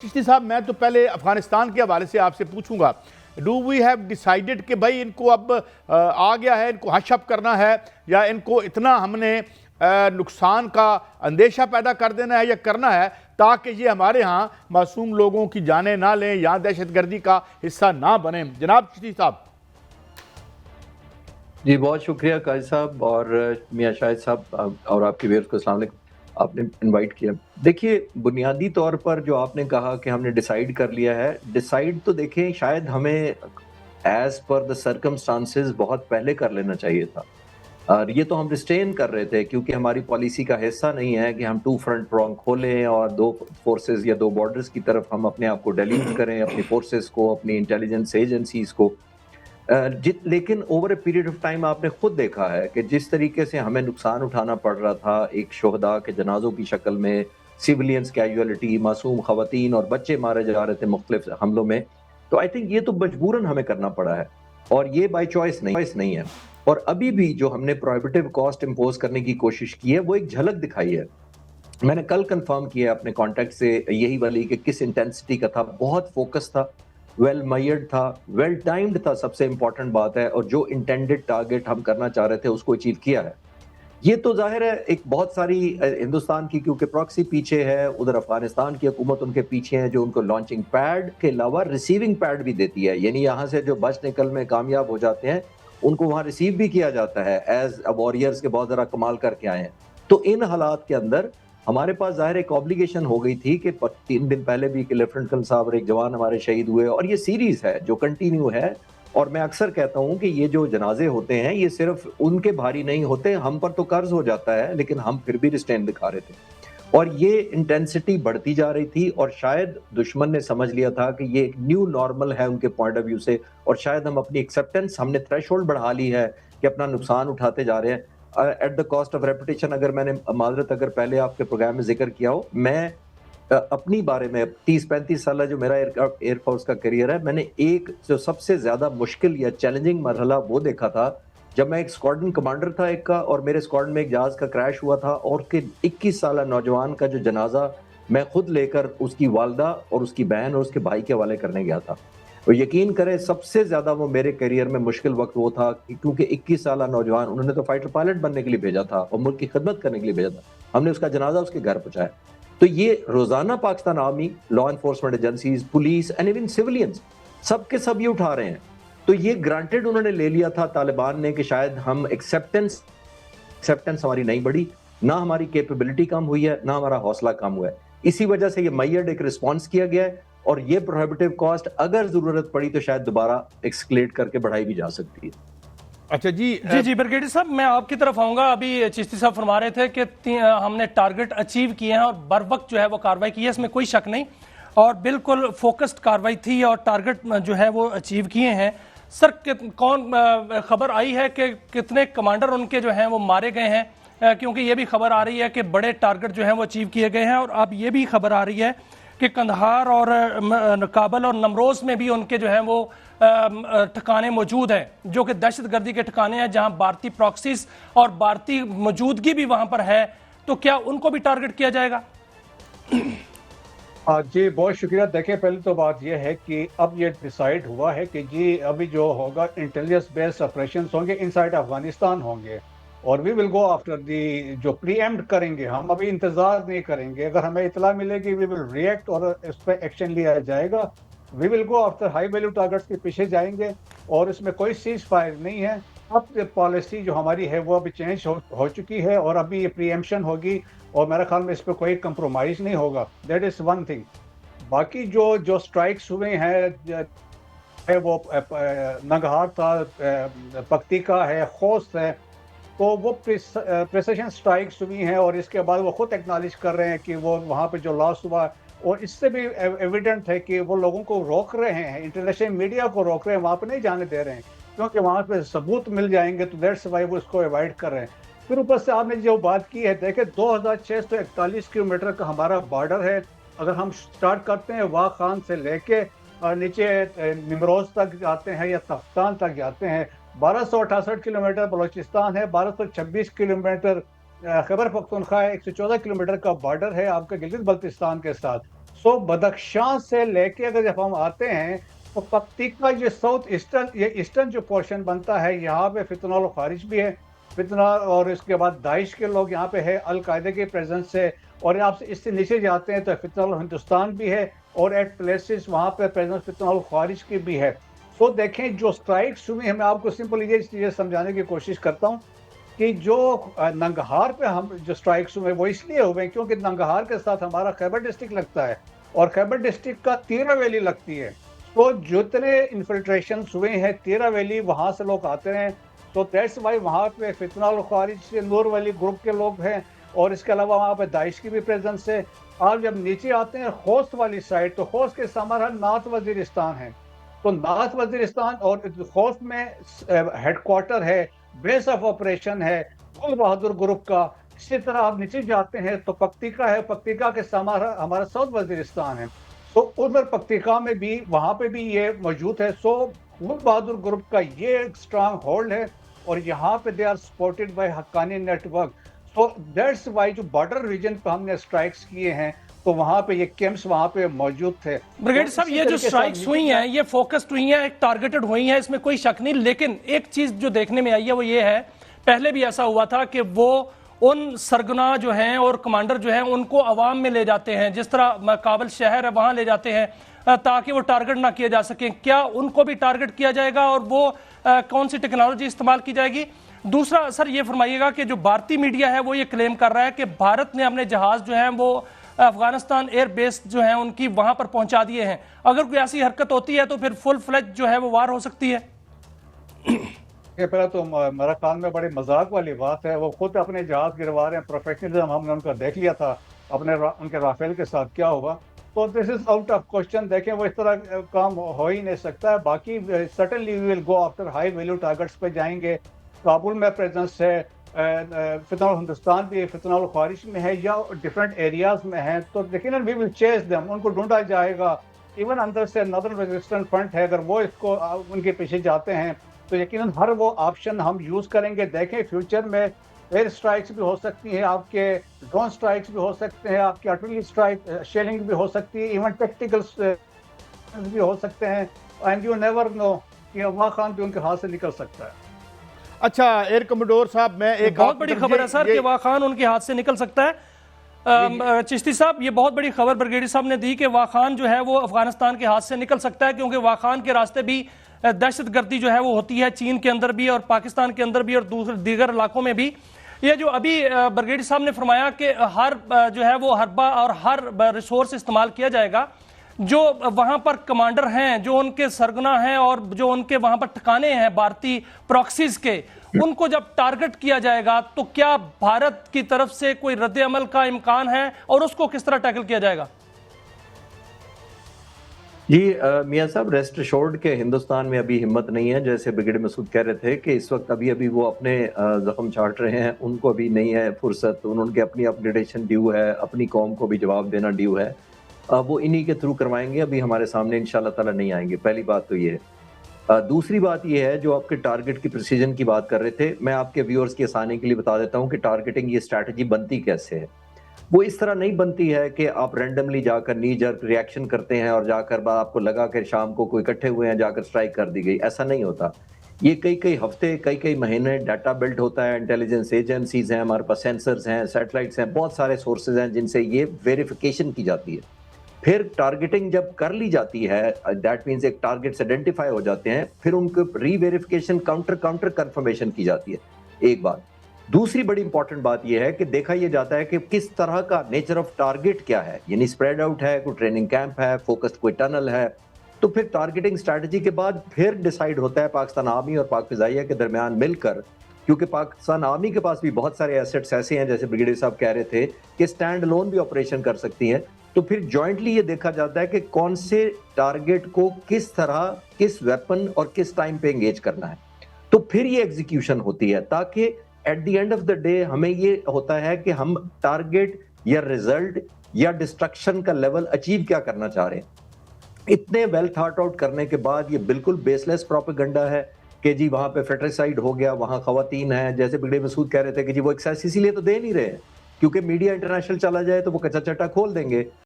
चिश्ती साहब, मैं तो पहले अफगानिस्तान के हवाले से आपसे पूछूंगा, डू वी हैव डिसाइडेड कि भाई इनको अब आ गया है, इनको हशअप करना है, या इनको इतना हमने नुकसान का अंदेशा पैदा कर देना है या करना है ताकि ये हमारे यहाँ मासूम लोगों की जानें ना लें या दहशतगर्दी का हिस्सा ना बने। जनाब चिश्ती साहब। जी, बहुत शुक्रिया काजी साहब और मियां शाहिद साहब और आपके व्यूअर्स को अस्सलाम वालेकुम। आपने इनवाइट किया। देखिए, बुनियादी तौर पर जो आपने कहा कि हमने डिसाइड कर लिया है, डिसाइड तो देखें शायद हमें एज पर द सर्कमस्टांसेस बहुत पहले कर लेना चाहिए था। और ये तो हम रिस्ट्रेन कर रहे थे क्योंकि हमारी पॉलिसी का हिस्सा नहीं है कि हम टू फ्रंट प्रॉन्ग खोलें और दो फोर्सेस या दो बॉर्डर्स की तरफ हम अपने आप को डेल्यूट करें, अपनी फोर्सेस को, अपनी इंटेलिजेंस एजेंसीज को। लेकिन over a period of time आपने खुद देखा है कि जिस तरीके से हमें नुकसान उठाना पड़ रहा था एक शोहदा के जनाजों की शक्ल में, सिविलियंस कैजुअलिटी, मासूम खवातीन और बच्चे मारे जा रहे थे मुख्तलिफ हमलों में, तो आई थिंक ये तो मजबूरन हमें करना पड़ा है और ये बाई चॉइस नहीं है। और अभी भी जो हमने प्रोहिबिटिव कॉस्ट इम्पोज करने की कोशिश की है वो एक झलक दिखाई है। मैंने कल कंफर्म किया अपने कॉन्टेक्ट से यही वाली कि किस इंटेंसिटी का था, बहुत फोकस था, वेल मयर्ड था, वेल टाइम्ड था, सबसे इंपॉर्टेंट बात है, और जो इंटेंडेड टारगेट हम करना चाह रहे थे उसको अचीव किया है। ये तो जाहिर है एक बहुत सारी हिंदुस्तान की क्योंकि प्रॉक्सी पीछे है, उधर अफगानिस्तान की हुकूमत उनके पीछे है जो उनको लॉन्चिंग पैड के अलावा रिसीविंग पैड भी देती है, यानी यहाँ से जो बच निकल में कामयाब हो जाते हैं उनको वहाँ रिसीव भी किया जाता है एज वॉरियर्स के बहुत ज़रा कमाल करके आए हैं। तो इन हालात के अंदर हमारे पास जाहिर एक ऑब्लिगेशन हो गई थी कि 3 दिन पहले भी लेफ्टिनेंट कर्नल साहब और एक जवान हमारे शहीद हुए और ये सीरीज है जो कंटिन्यू है। और मैं अक्सर कहता हूं कि ये जो जनाजे होते हैं ये सिर्फ उनके भारी नहीं होते, हम पर तो कर्ज हो जाता है लेकिन हम फिर भी रिस्ट्रेन दिखा रहे थे और ये इंटेंसिटी बढ़ती जा रही थी और शायद दुश्मन ने समझ लिया था कि ये एक न्यू नॉर्मल है उनके पॉइंट ऑफ व्यू से, और शायद हम अपनी एक्सेप्टेंस, हमने थ्रेशोल्ड बढ़ा ली है कि अपना नुकसान उठाते जा रहे हैं at the cost of reputation. अगर मैंने माजरत अगर पहले आपके प्रोग्राम में जिक्र किया हो, मैं अपनी बारे में 30-35 साल जो मेरा एयरफोर्स का करियर है, मैंने एक जो सबसे ज्यादा मुश्किल या चैलेंजिंग मरहला वो देखा था जब मैं एक स्क्वाड्रन कमांडर था एक का, और मेरे स्क्वाड्रन में एक जहाज का क्रैश हुआ था और के 21 साल नौजवान का जो जनाजा मैं खुद लेकर उसकी वालदा और उसकी बहन और उसके भाई के हवाले करने गया था। और यकीन करें सबसे ज्यादा वो मेरे करियर में मुश्किल वक्त वो था क्योंकि 21 साल नौजवान, उन्होंने तो फाइटर पायलट बनने के लिए भेजा था और मुल्क की खिदमत करने के लिए भेजा था, हमने उसका जनाजा उसके घर पहुंचाया। तो ये रोजाना Pakistan army, law enforcement agencies, police and even civilians सबके सब ये उठा रहे हैं। तो ये ग्रांटेड उन्होंने ले लिया था तालिबान ने कि शायद हम एक्सेप्टेंस हमारी नहीं बढ़ी, ना हमारी कैपेबिलिटी कम हुई है, ना हमारा हौसला कम हुआ है। इसी वजह से ये मयर्ड एक रिस्पॉन्स किया गया है और ये प्रोहिबिटिव कॉस्ट अगर जरूरत पड़ी तो शायद दोबारा एक्सक्लेट करके बढ़ाई भी जा सकती है। अच्छा जी जी ब्रिगेडियर साहब, मैं आपकी तरफ आऊंगा। अभी चिश्ती साहब फरमा रहे थे कि हमने टारगेट अचीव किए हैं और बर वक्त जो है वो कार्रवाई की है, इसमें कोई शक नहीं, और बिल्कुल फोकस्ड कार्रवाई थी और टारगेट जो है वो अचीव किए हैं। सर, कौन खबर आई है कि कितने कमांडर उनके जो हैं वो मारे गए हैं? क्योंकि ये भी खबर आ रही है कि बड़े टारगेट जो हैं वो अचीव किए गए हैं, और अब ये भी खबर आ रही है कि कंधार और काबल और नमरोज में भी उनके जो हैं वो ठिकाने मौजूद हैं जो कि दहशतगर्दी के ठिकाने हैं, जहां भारतीय प्रॉक्सीज और भारतीय मौजूदगी भी वहां पर है। तो क्या उनको भी टारगेट किया जाएगा? जी बहुत शुक्रिया। देखिए, पहले तो बात यह है कि अब ये डिसाइड हुआ है कि जी अभी जो होगा इंटेलिजेंस बेस्ड ऑपरेशंस होंगे, इनसाइड अफगानिस्तान होंगे, और we will go after the, जो प्रीएम्प्ट करेंगे, हम अभी इंतजार नहीं करेंगे। अगर हमें इतला मिलेगी वी विल रिएक्ट और इस पर एक्शन लिया जाएगा। We will go after high value targets के पीछे जाएंगे और इसमें कोई सीज फायर नहीं है। अब पॉलिसी जो हमारी है वो अभी चेंज हो चुकी है और अभी ये प्रीएम्प्शन होगी और मेरे ख्याल में इस पर कोई कंप्रोमाइज नहीं होगा। That is one thing. बाकी जो स्ट्राइक्स हुए हैं वो नंगहार था, पक्तिका है, खोस्त है, तो वो प्रिसिशन स्ट्राइक्स हुई हैं और इसके बाद वो खुद एक्नॉलेज कर रहे हैं कि वो वहाँ पे जो लॉस हुआ, और इससे भी एविडेंट है कि वो लोगों को रोक रहे हैं, इंटरनेशनल मीडिया को रोक रहे हैं, वहाँ पे नहीं जाने दे रहे हैं क्योंकि वहाँ पे सबूत मिल जाएंगे, तो दैट्स व्हाई वो इसको अवॉइड कर रहे हैं। फिर ऊपर से आपने जो बात की है, देखें 2641 किलोमीटर का हमारा बॉर्डर है। अगर हम स्टार्ट करते हैं वाह खान से लेके और नीचे निमरोज तक जाते हैं या तख्तान तक जाते हैं, 1268 किलोमीटर बलोचिस्तान है, 1226 किलोमीटर खैबर पख्तूनख्वा है, 114 किलोमीटर का बॉर्डर है आपका गिलगित बल्तिस्तान के साथ। सो बदख्शां से लेके अगर जब हम आते हैं तो पक्तिका ये साउथ ईस्टर्न, ये ईस्टर्न जो पोर्शन बनता है, यहाँ पे फितनल खारिज भी है, फितना, और इसके बाद दाइश के लोग यहाँ पे है, अल कायदा के प्रेजेंस से, और आप इससे नीचे जाते हैं तो फितनल हिंदुस्तान भी है, और एट प्लेसेस वहाँ पे प्रेजेंस फितनल खारिज की भी है। तो देखें जो स्ट्राइक्स हुई हैं, मैं आपको सिंपल ये चीज़ें समझाने की कोशिश करता हूँ कि जो नंगहार पे हम जो स्ट्राइक्स हुए वो इसलिए हुए क्योंकि नंगहार के साथ हमारा खैबर डिस्ट्रिक्ट लगता है और खैबर डिस्ट्रिक्ट का तीरा वैली लगती है। तो जितने इन्फिल्ट्रेशन हुए हैं तीरा वैली, वहाँ से लोग आते हैं, तो दैट्स वाई वहाँ पे फितनल खारिज से नूर वली ग्रुप के लोग हैं, और इसके अलावा वहाँ पे दाइश की भी प्रेजेंस है। आप जब नीचे आते हैं खोस्त वाली साइड, तो खोस्त के हमारा नॉर्थ वजीरिस्तान है, तो नॉर्थ वजीरिस्तान और खोस्त में हेडक्वार्टर है, बेस ऑफ ऑपरेशन है गुल बहादुर ग्रुप का। इसी तरह आप नीचे जाते हैं तो पक्तिका है, पक्तिका के हमारा हमारा साउथ वजीरिस्तान है, तो उधर पक्तिका में भी वहाँ पे भी ये मौजूद है। सो गुल बहादुर ग्रुप का ये स्ट्रांग होल्ड है, और यहाँ पे they are supported by Haqqani network. So that's why जो बॉर्डर रीजन पे हमने स्ट्राइक्स किए हैं, तो वहाँ पे ये कैंप्स वहाँ पे मौजूद थे। ब्रिगेडियर तो साहब, इसी ये जो तरीके से स्ट्राइक्स हुई हैं ये फोकस्ड हुई हैं, एक टारगेटेड हुई हैं, इसमें कोई शक नहीं। लेकिन एक चीज जो देखने में आई है वो ये है, पहले भी ऐसा हुआ था कि वो उन सरगना जो हैं और कमांडर जो हैं उनको अवाम में ले जाते हैं, जिस तरह काबुल शहर है वहां ले जाते हैं ताकि वो टारगेट ना किए जा सकें। क्या उनको भी टारगेट किया जाएगा और वो कौन सी टेक्नोलॉजी इस्तेमाल की जाएगी? दूसरा सर ये फरमाइएगा कि जो भारतीय मीडिया है वो ये क्लेम कर रहा है कि भारत ने अपने जहाज जो हैं वो अफगानिस्तान एयर बेस जो है उनकी वहां पर पहुंचा दिए हैं। अगर कोई ऐसी हरकत होती है तो फिर फुल फ्लेज जो है वो वार हो सकती है। ये पहले तो मेरा ख्याल में बड़ी मजाक वाली बात है, वो खुद अपने जहाज गिरवा रहे हैं। प्रोफेशनलिज्म हमने उनका देख लिया था, उनके राफेल के साथ क्या होगा। तो this is out of question. देखें वो इस तरह काम हो ही नहीं सकता है। बाकी certainly we will go after high value targets पे जाएंगे। काबुल में प्रेजेंस है, फितनल हिंदुस्तान भी फितनल खारिज में है या डिफरेंट एरियाज में है, तो यकीनन वी विल चेस देम, उनको ढूंढा जाएगा। इवन अंदर से नॉर्दर्न रेजिस्टेंस फ्रंट है, अगर वो इसको उनके पीछे जाते हैं तो यकीनन हर वो ऑप्शन हम यूज करेंगे। देखें फ्यूचर में एयर स्ट्राइक्स भी हो सकती हैं, आपके ड्रोन स्ट्राइक्स भी हो सकते हैं, आपकी आर्टिलरी स्ट्राइक शेलिंग भी हो सकती है, इवन टेक्टिकल भी हो सकते हैं, एंड यू नेवर नो कि अफवाह खान भी उनके हाथ से निकल सकता है। अच्छा एयर कमोडोर साहब, मैं एक बहुत बड़ी खबर है सर कि वाह खान उनके हाथ से निकल सकता है। चिश्ती साहब, ये बहुत बड़ी खबर ब्रिगेडियर साहब ने दी कि वाह खान जो है वो अफगानिस्तान के हाथ से निकल सकता है, क्योंकि वाह खान के रास्ते भी दहशतगर्दी जो है वो होती है, चीन के अंदर भी और पाकिस्तान के अंदर भी और दूसरे दीगर इलाकों में भी। ये जो अभी ब्रिगेडियर साहब ने फरमाया कि हर जो है वो हरबा और हर रिसोर्स इस्तेमाल किया जाएगा, जो वहां पर कमांडर हैं, जो उनके सरगना हैं और जो उनके वहां पर ठिकाने हैं भारतीय प्रॉक्सीज के, उनको जब टारगेट किया जाएगा तो क्या भारत की तरफ से कोई रद्द अमल का इम्कान है और उसको किस तरह टैकल किया जाएगा? जी मियां साहब, रेस्ट अश्योर्ड के हिंदुस्तान में अभी हिम्मत नहीं है। जैसे ब्रिगेडियर मसूद कह रहे थे कि इस वक्त अभी वो अपने जख्म छाट रहे हैं, उनको अभी नहीं है फुर्सत, उनके अपनी अपग्रेडेशन ड्यू है, अपनी कौम को भी जवाब देना ड्यू है। वो इन्हीं के थ्रू करवाएंगे, अभी हमारे सामने इंशाल्लाह ताला नहीं आएंगे। पहली बात तो ये है। दूसरी बात ये है, जो आपके टारगेट की प्रिसीजन की बात कर रहे थे, मैं आपके व्यूअर्स के आसानी के लिए बता देता हूँ कि टारगेटिंग ये स्ट्रैटेजी बनती कैसे है। वो इस तरह नहीं बनती है कि आप रैंडमली जाकर नी जर्क रिएक्शन करते हैं और जाकर बाद आपको लगा कि शाम को कोई इकट्ठे हुए हैं जाकर स्ट्राइक कर दी गई। ऐसा नहीं होता। ये कई हफ्ते कई महीने डाटा बिल्ड होता है, इंटेलिजेंस एजेंसीज हैं, हमारे पास सेंसर्स हैं, सैटेलाइट्स हैं, बहुत सारे सोर्सेज हैं जिनसे ये वेरिफिकेशन की जाती है। फिर टारगेटिंग जब कर ली जाती है, दैट मीन्स एक टारगेट्स आइडेंटिफाई हो जाते हैं, फिर उनको रीवेरिफिकेशन काउंटर कंफर्मेशन की जाती है। एक बात। दूसरी बड़ी इंपॉर्टेंट बात यह है कि देखा यह जाता है कि किस तरह का नेचर ऑफ टारगेट क्या है, यानी स्प्रेड आउट है, कोई ट्रेनिंग कैंप है, फोकस्ड कोई टनल है। तो फिर टारगेटिंग स्ट्रैटेजी के बाद फिर डिसाइड होता है पाकिस्तान आर्मी और पाक फिजाइया के दरमियान मिलकर, क्योंकि पाकिस्तान आर्मी के पास भी बहुत सारे एसेट्स ऐसे हैं, जैसे ब्रिगेडियर साहब कह रहे थे कि स्टैंड अलोन भी ऑपरेशन कर सकती हैं। तो फिर जॉइंटली ये देखा जाता है कि कौन से टारगेट को किस तरह, किस वेपन और किस टाइम पे एंगेज करना है। तो फिर ये एग्जीक्यूशन होती है, ताकि at the end of the day हमें ये होता है कि हम टारगेट या रिजल्ट या डिस्ट्रक्शन का लेवल अचीव क्या करना चाह रहे हैं। इतने वेल थॉट आउट करने के बाद ये बिल्कुल बेसलेस प्रोपेगेंडा है कि जी वहां पे फेट्रिसाइड हो गया, वहां खवातीन है, जैसे ब्रिगेडियर मसूद कह रहे थे कि जी वो एक्सेस इसीलिए तो दे नहीं रहे हैं क्योंकि मीडिया इंटरनेशनल चला जाए तो वो कच्चा चट्टा खोल देंगे।